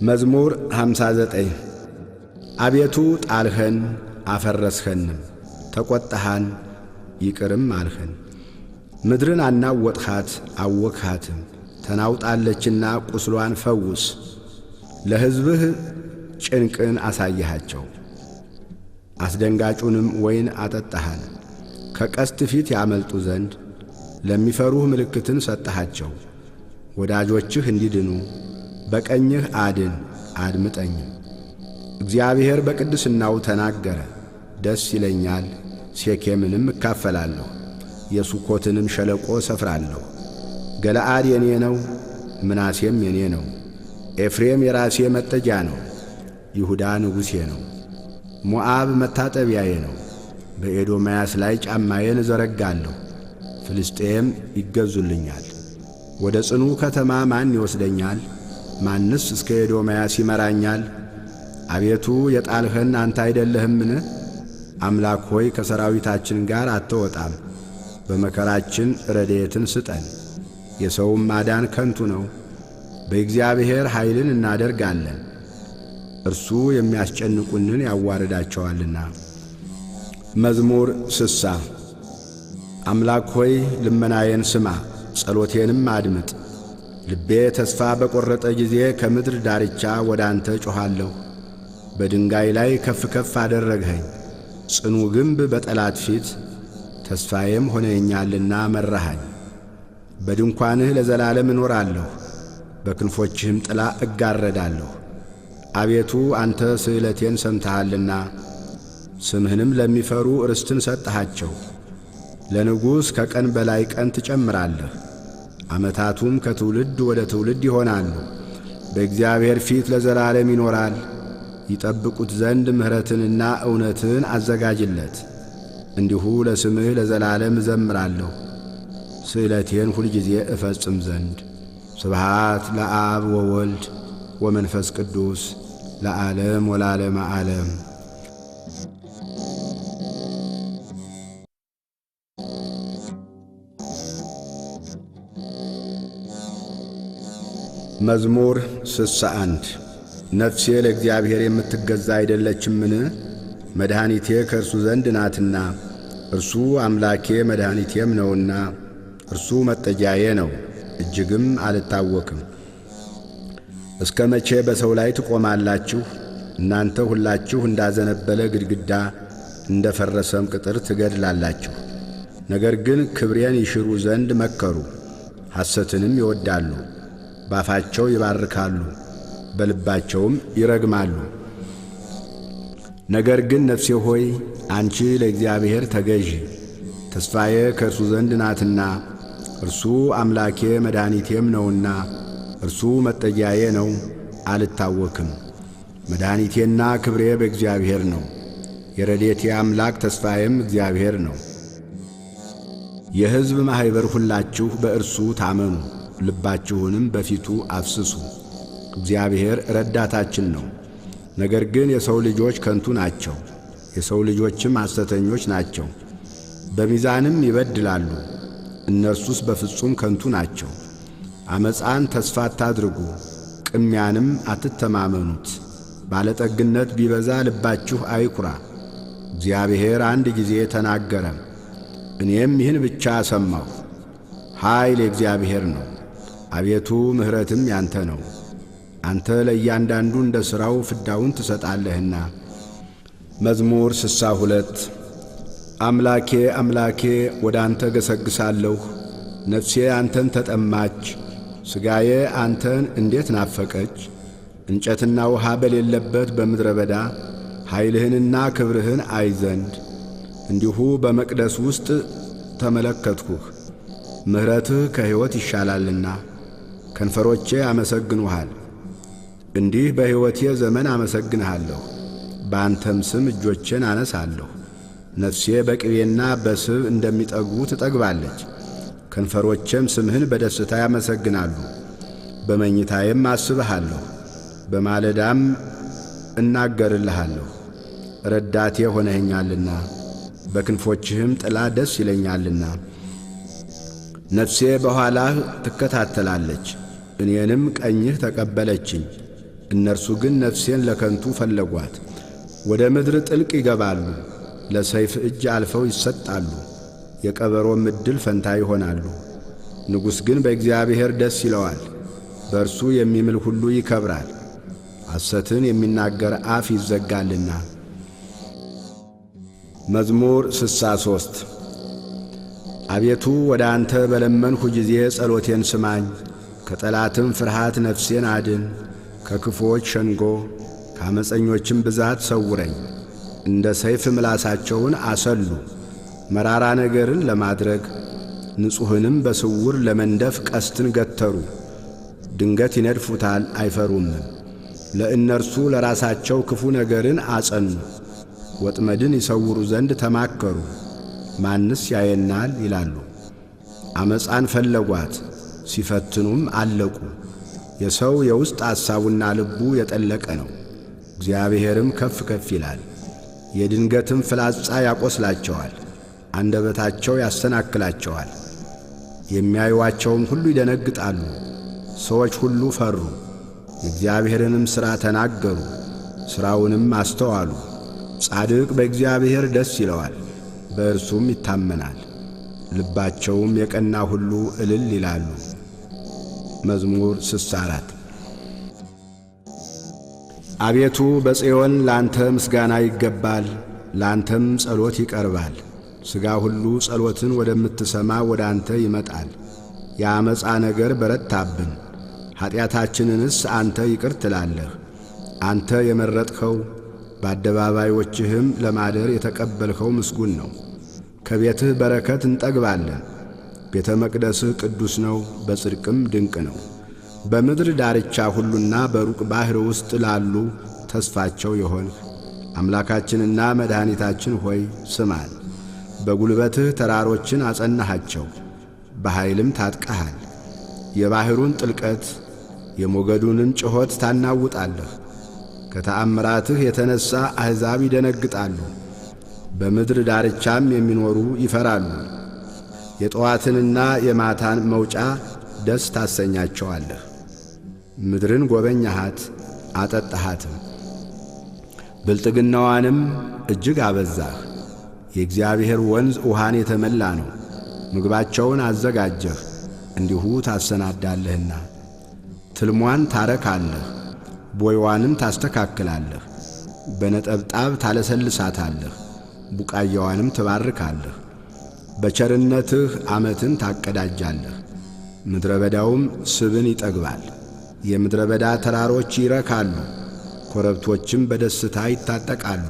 መዝሙር 59 አቤቱ ጣልኸን አፈረስኸንም፣ ተቈጣሃን ይቅርም አልኸን። ምድርን አናወጥኻት አወክሃትም፣ ተናውጣለችና ቁስሏን ፈውስ። ለሕዝብህ ጭንቅን አሳየሃቸው፣ አስደንጋጩንም ወይን አጠጣሃን። ከቀስት ፊት ያመልጡ ዘንድ ለሚፈሩህ ምልክትን ሰጠሃቸው። ወዳጆችህ እንዲድኑ በቀኝህ አድን አድምጠኝም። እግዚአብሔር በቅድስናው ተናገረ፣ ደስ ይለኛል። ሴኬምንም እካፈላለሁ፣ የሱኮትንም ሸለቆ ሰፍራለሁ። ገለዓድ የኔ ነው፣ ምናሴም የኔ ነው። ኤፍሬም የራሴ መጠጊያ ነው፣ ይሁዳ ንጉሴ ነው። ሞዓብ መታጠቢያዬ ነው፣ በኤዶምያስ ላይ ጫማዬን እዘረጋለሁ። ፍልስጤም ይገዙልኛል። ወደ ጽኑ ከተማ ማን ይወስደኛል? ማንስ እስከ ኤዶምያስ ይመራኛል? አቤቱ የጣልኸን አንተ አይደለህምን? አምላክ ሆይ ከሰራዊታችን ጋር አትወጣም። በመከራችን ረድኤትን ስጠን። የሰውም ማዳን ከንቱ ነው። በእግዚአብሔር ኃይልን እናደርጋለን፣ እርሱ የሚያስጨንቁንን ያዋርዳቸዋልና። መዝሙር 60 አምላክ ሆይ ልመናዬን ስማ፣ ጸሎቴንም አድምጥ። ልቤ ተስፋ በቈረጠ ጊዜ ከምድር ዳርቻ ወደ አንተ ጮኻለሁ። በድንጋይ ላይ ከፍ ከፍ አደረግኸኝ፣ ጽኑ ግንብ በጠላት ፊት። ተስፋዬም ሆነኛልና መራሃኝ። በድንኳንህ ለዘላለም እኖራለሁ፣ በክንፎችህም ጥላ እጋረዳለሁ። አቤቱ አንተ ስእለቴን ሰምተሃልና፣ ስምህንም ለሚፈሩ ርስትን ሰጠሃቸው። ለንጉሥ ከቀን በላይ ቀን ትጨምራለህ፣ ዓመታቱም ከትውልድ ወደ ትውልድ ይሆናሉ። በእግዚአብሔር ፊት ለዘላለም ይኖራል። ይጠብቁት ዘንድ ምሕረትንና እውነትን አዘጋጅለት። እንዲሁ ለስምህ ለዘላለም እዘምራለሁ፣ ስእለቴን ሁልጊዜ እፈጽም ዘንድ። ስብሃት ለአብ ወወልድ ወመንፈስ ቅዱስ ለዓለም ወለዓለመ ዓለም። መዝሙር 61 ነፍሴ ለእግዚአብሔር የምትገዛ አይደለችምን? መድኃኒቴ ከእርሱ ዘንድ ናትና። እርሱ አምላኬ መድኃኒቴም ነውና፣ እርሱ መጠጊያዬ ነው፣ እጅግም አልታወክም። እስከ መቼ በሰው ላይ ትቆማላችሁ? እናንተ ሁላችሁ እንዳዘነበለ ግድግዳ እንደ ፈረሰም ቅጥር ትገድላላችሁ። ነገር ግን ክብሬን ይሽሩ ዘንድ መከሩ፣ ሐሰትንም ይወዳሉ። ባፋቸው ይባርካሉ፣ በልባቸውም ይረግማሉ። ነገር ግን ነፍሴ ሆይ አንቺ ለእግዚአብሔር ተገዢ፣ ተስፋዬ ከእርሱ ዘንድ ናትና። እርሱ አምላኬ መድኃኒቴም ነውና፣ እርሱ መጠጊያዬ ነው፣ አልታወክም። መድኃኒቴና ክብሬ በእግዚአብሔር ነው፣ የረድኤቴ አምላክ ተስፋዬም እግዚአብሔር ነው። የሕዝብ ማኅበር ሁላችሁ በእርሱ ታመኑ፣ ልባችሁንም በፊቱ አፍስሱ። እግዚአብሔር ረዳታችን ነው። ነገር ግን የሰው ልጆች ከንቱ ናቸው፣ የሰው ልጆችም ሐሰተኞች ናቸው። በሚዛንም ይበድላሉ፣ እነርሱስ በፍጹም ከንቱ ናቸው። ዓመፃን ተስፋ አታድርጉ፣ ቅሚያንም አትተማመኑት። ባለጠግነት ቢበዛ ልባችሁ አይኩራ። እግዚአብሔር አንድ ጊዜ ተናገረ፣ እኔም ይህን ብቻ ሰማሁ። ኃይል የእግዚአብሔር ነው፣ አቤቱ ምሕረትም ያንተ ነው። አንተ ለእያንዳንዱ እንደ ሥራው ፍዳውን ትሰጣለህና። መዝሙር 62 አምላኬ አምላኬ ወደ አንተ ገሰግሳለሁ። ነፍሴ አንተን ተጠማች፣ ሥጋዬ አንተን እንዴት ናፈቀች። እንጨትና ውሃ በሌለበት በምድረ በዳ ኃይልህንና ክብርህን አይ ዘንድ እንዲሁ በመቅደስ ውስጥ ተመለከትሁህ። ምሕረትህ ከሕይወት ይሻላልና ከንፈሮቼ አመሰግኑሃል። እንዲህ በሕይወቴ ዘመን አመሰግንሃለሁ፣ በአንተም ስም እጆቼን አነሳለሁ። ነፍሴ በቅቤና በስብ እንደሚጠግቡ ትጠግባለች፣ ከንፈሮቼም ስምህን በደስታ ያመሰግናሉ። በመኝታዬም አስብሃለሁ፣ በማለዳም እናገርልሃለሁ። ረዳቴ ሆነኸኛልና በክንፎችህም ጥላ ደስ ይለኛልና። ነፍሴ በኋላህ ትከታተላለች፣ እኔንም ቀኝህ ተቀበለችኝ። እነርሱ ግን ነፍሴን ለከንቱ ፈለጓት። ወደ ምድር ጥልቅ ይገባሉ፣ ለሰይፍ እጅ አልፈው ይሰጣሉ፣ የቀበሮም ዕድል ፈንታ ይሆናሉ። ንጉሥ ግን በእግዚአብሔር ደስ ይለዋል፣ በእርሱ የሚምል ሁሉ ይከብራል። ሐሰትን የሚናገር አፍ ይዘጋልና። መዝሙር 63 አቤቱ ወደ አንተ በለመንሁ ጊዜ ጸሎቴን ስማኝ። ከጠላትም ፍርሃት ነፍሴን አድን። ከክፉዎች ሸንጎ ከዓመፀኞችም ብዛት ሰውረኝ። እንደ ሰይፍ ምላሳቸውን አሰሉ፣ መራራ ነገርን ለማድረግ ንጹሕንም በስውር ለመንደፍ ቀስትን ገተሩ። ድንገት ይነድፉታል አይፈሩምም። ለእነርሱ ለራሳቸው ክፉ ነገርን አጸኑ። ወጥመድን ይሰውሩ ዘንድ ተማከሩ። ማንስ ያየናል ይላሉ። ዓመፃን ፈለጓት፣ ሲፈትኑም አለቁ። የሰው የውስጥ ሐሳቡና ልቡ የጠለቀ ነው፣ እግዚአብሔርም ከፍ ከፍ ይላል። የድንገትም ፍላጻ ያቈስላቸዋል፣ አንደበታቸው ያሰናክላቸዋል። የሚያዩዋቸውም ሁሉ ይደነግጣሉ። ሰዎች ሁሉ ፈሩ፣ የእግዚአብሔርንም ሥራ ተናገሩ፣ ሥራውንም አስተዋሉ። ጻድቅ በእግዚአብሔር ደስ ይለዋል፣ በእርሱም ይታመናል። ልባቸውም የቀና ሁሉ እልል ይላሉ። መዝሙር 64 አቤቱ በጽዮን ላንተ ምስጋና ይገባል፣ ላንተም ጸሎት ይቀርባል። ሥጋ ሁሉ ጸሎትን ወደምትሰማ ወደ አንተ ይመጣል። የዓመፃ ነገር በረታብን፣ ኀጢአታችንንስ አንተ ይቅር ትላለህ። አንተ የመረጥኸው በአደባባዮችህም ለማደር የተቀበልኸው ምስጉን ነው። ከቤትህ በረከት እንጠግባለን። ቤተ መቅደስህ ቅዱስ ነው፣ በጽድቅም ድንቅ ነው። በምድር ዳርቻ ሁሉና በሩቅ ባሕር ውስጥ ላሉ ተስፋቸው የሆንህ አምላካችንና መድኃኒታችን ሆይ ስማን። በጉልበትህ ተራሮችን አጸናሃቸው፣ በኃይልም ታጥቀሃል። የባሕሩን ጥልቀት የሞገዱንም ጭሆት ታናውጣለህ። ከተአምራትህ የተነሣ አሕዛብ ይደነግጣሉ፣ በምድር ዳርቻም የሚኖሩ ይፈራሉ። የጠዋትንና የማታን መውጫ ደስ ታሰኛቸዋለህ። ምድርን ጐበኛሃት አጠጣሃትም፣ ብልጥግናዋንም እጅግ አበዛህ። የእግዚአብሔር ወንዝ ውሃን የተመላ ነው። ምግባቸውን አዘጋጀህ፣ እንዲሁ ታሰናዳለህና። ትልሟን ታረካለህ፣ ቦይዋንም ታስተካክላለህ። በነጠብጣብ ታለሰልሳታለህ፣ ቡቃያዋንም ትባርካለህ። በቸርነትህ ዓመትን ታቀዳጃለህ፣ ምድረ በዳውም ስብን ይጠግባል። የምድረ በዳ ተራሮች ይረካሉ፣ ኮረብቶችም በደስታ ይታጠቃሉ።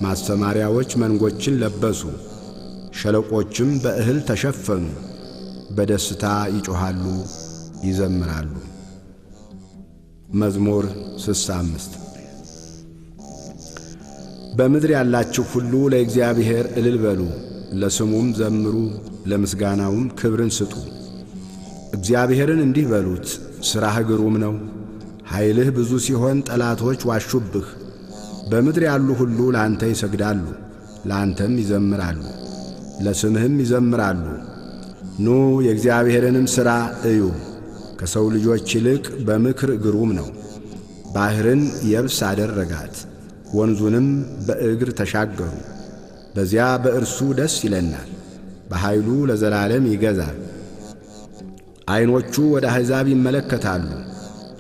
ማሰማሪያዎች መንጎችን ለበሱ፣ ሸለቆችም በእህል ተሸፈኑ። በደስታ ይጮኻሉ ይዘምራሉ። መዝሙር 65 በምድር ያላችሁ ሁሉ ለእግዚአብሔር እልል በሉ፣ ለስሙም ዘምሩ፣ ለምስጋናውም ክብርን ስጡ። እግዚአብሔርን እንዲህ በሉት፣ ሥራህ ግሩም ነው። ኃይልህ ብዙ ሲሆን ጠላቶች ዋሹብህ። በምድር ያሉ ሁሉ ለአንተ ይሰግዳሉ፣ ለአንተም ይዘምራሉ፣ ለስምህም ይዘምራሉ። ኑ የእግዚአብሔርንም ሥራ እዩ፣ ከሰው ልጆች ይልቅ በምክር ግሩም ነው። ባሕርን የብስ አደረጋት፣ ወንዙንም በእግር ተሻገሩ። በዚያ በእርሱ ደስ ይለናል፣ በኃይሉ ለዘላለም ይገዛል። ዐይኖቹ ወደ አሕዛብ ይመለከታሉ፣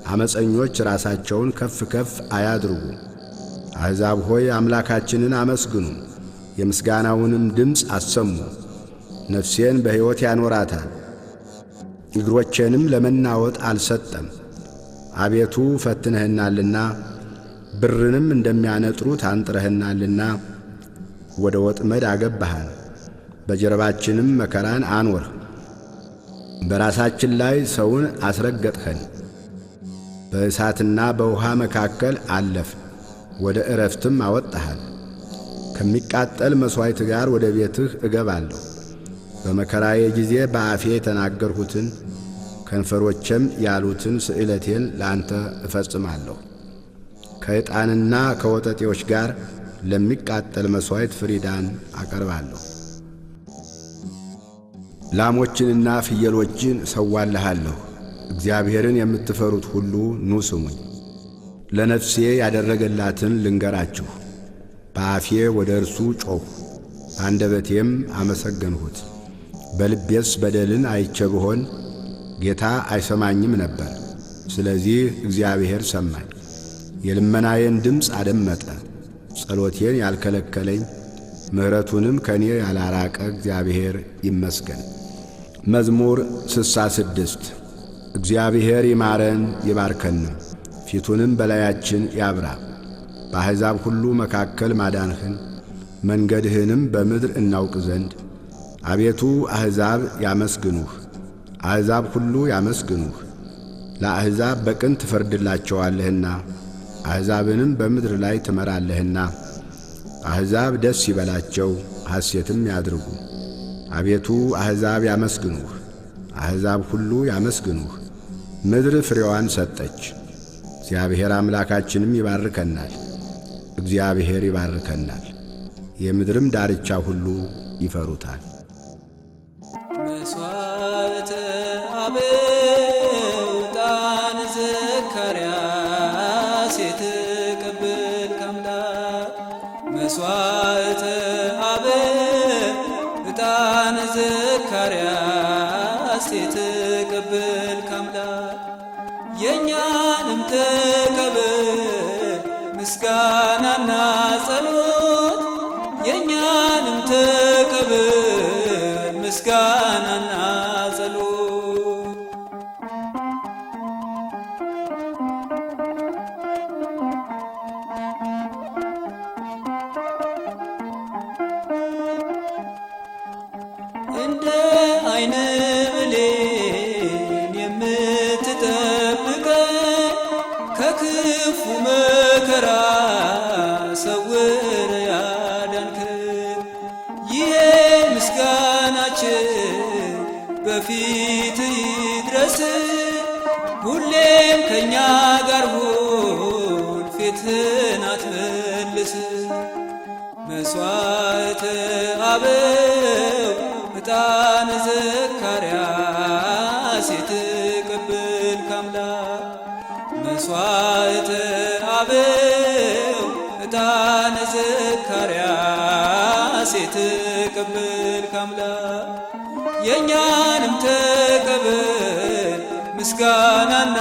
ዓመፀኞች ራሳቸውን ከፍ ከፍ አያድርጉ። አሕዛብ ሆይ አምላካችንን አመስግኑ፣ የምስጋናውንም ድምፅ አሰሙ። ነፍሴን በሕይወት ያኖራታል፣ እግሮቼንም ለመናወጥ አልሰጠም። አቤቱ ፈትነህናልና ብርንም እንደሚያነጥሩት አንጥረህናልና። ወደ ወጥመድ አገባሃን፣ በጀርባችንም መከራን አኖርህ። በራሳችን ላይ ሰውን አስረገጥኸን፣ በእሳትና በውሃ መካከል አለፍን፣ ወደ ዕረፍትም አወጣሃል። ከሚቃጠል መሥዋዕት ጋር ወደ ቤትህ እገባለሁ። በመከራዬ ጊዜ በአፌ የተናገርሁትን ከንፈሮቼም ያሉትን ስእለቴን ለአንተ እፈጽማለሁ። ከዕጣንና ከወጠጤዎች ጋር ለሚቃጠል መሥዋዕት ፍሪዳን አቀርባለሁ። ላሞችንና ፍየሎችን እሰዋልሃለሁ። እግዚአብሔርን የምትፈሩት ሁሉ ኑ ስሙኝ። ለነፍሴ ያደረገላትን ልንገራችሁ። በአፌ ወደ እርሱ ጮኽሁ፣ በአንደበቴም አመሰገንሁት። በልቤስ በደልን አይቼ ብሆን ጌታ አይሰማኝም ነበር። ስለዚህ እግዚአብሔር ሰማኝ፣ የልመናዬን ድምፅ አደመጠ። ጸሎቴን ያልከለከለኝ ምሕረቱንም ከኔ ያላራቀ እግዚአብሔር ይመስገን። መዝሙር 66 እግዚአብሔር ይማረን ይባርከንም፣ ፊቱንም በላያችን ያብራ። በአሕዛብ ሁሉ መካከል ማዳንህን መንገድህንም በምድር እናውቅ ዘንድ አቤቱ አሕዛብ ያመስግኑህ፣ አሕዛብ ሁሉ ያመስግኑህ። ለአሕዛብ በቅን ትፈርድላቸዋለህና አሕዛብንም በምድር ላይ ትመራለህና። አሕዛብ ደስ ይበላቸው ሐሴትም ያድርጉ። አቤቱ አሕዛብ ያመስግኑህ፣ አሕዛብ ሁሉ ያመስግኑህ። ምድር ፍሬዋን ሰጠች። እግዚአብሔር አምላካችንም ይባርከናል፣ እግዚአብሔር ይባርከናል። የምድርም ዳርቻ ሁሉ ይፈሩታል። መስዋዕተ አበው ዕጣን ዘካርያስ የተቀበልክ አምላክ። መስዋዕተ አበው ዕጣን ዘካርያስ የተቀበልክ አምላክ። የእኛንም ተቀበል ምስጋናና ጸሎት፣ የእኛንም ተቀበል ምስጋናና ጸሎት። እንደ ዓይን ብሌን የምትጠብቀን ከክፉ መከራ ሰውረ ያዳንከን፣ ይሄ ምስጋናችን በፊት ይድረስ። ሁሌም ከእኛ ጋር ሁን፣ ፊትህን አትመልስ። መስዋዕተ አበው ዕጣን ዘካርያስ የተቀበልክ አምላክ። መስዋዕተ አበው ዕጣን ዘካርያስ የተቀበልክ አምላክ። የእኛንም ተቀበል ምስጋናና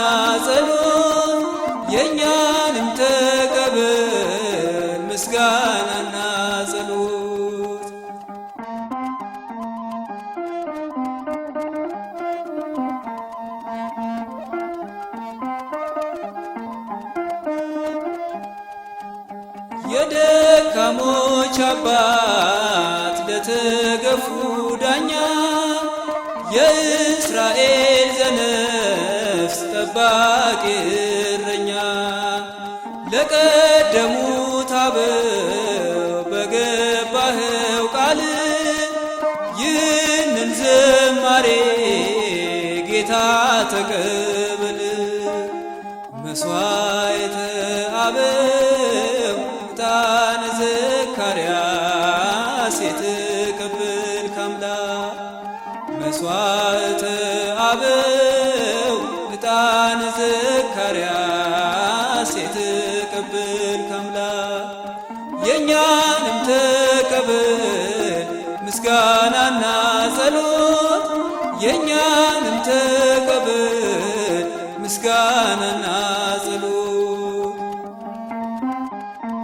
ጸሎት፣ የእኛንም ተቀበል ምስጋናና ጸሎት። የደካሞች አባት ለተገፉ ዳኛ፣ የእስራኤል ዘነፍስ ጠባቂ እረኛ። ለቀደሙት አበው በገባኸው ቃል ይህንን ዝማሬ ጌታ ተቀበል። መስዋዕተ አበው ዕጣን ዘካርያስ የተቀበልክ አምላክ። መስዋዕተ አበው ዕጣን ዘካርያስ የተቀበልክ አምላክ። የእኛንም ተቀበል ምስጋናና ጸሎት፣ የእኛንም ተቀበል ምስጋናና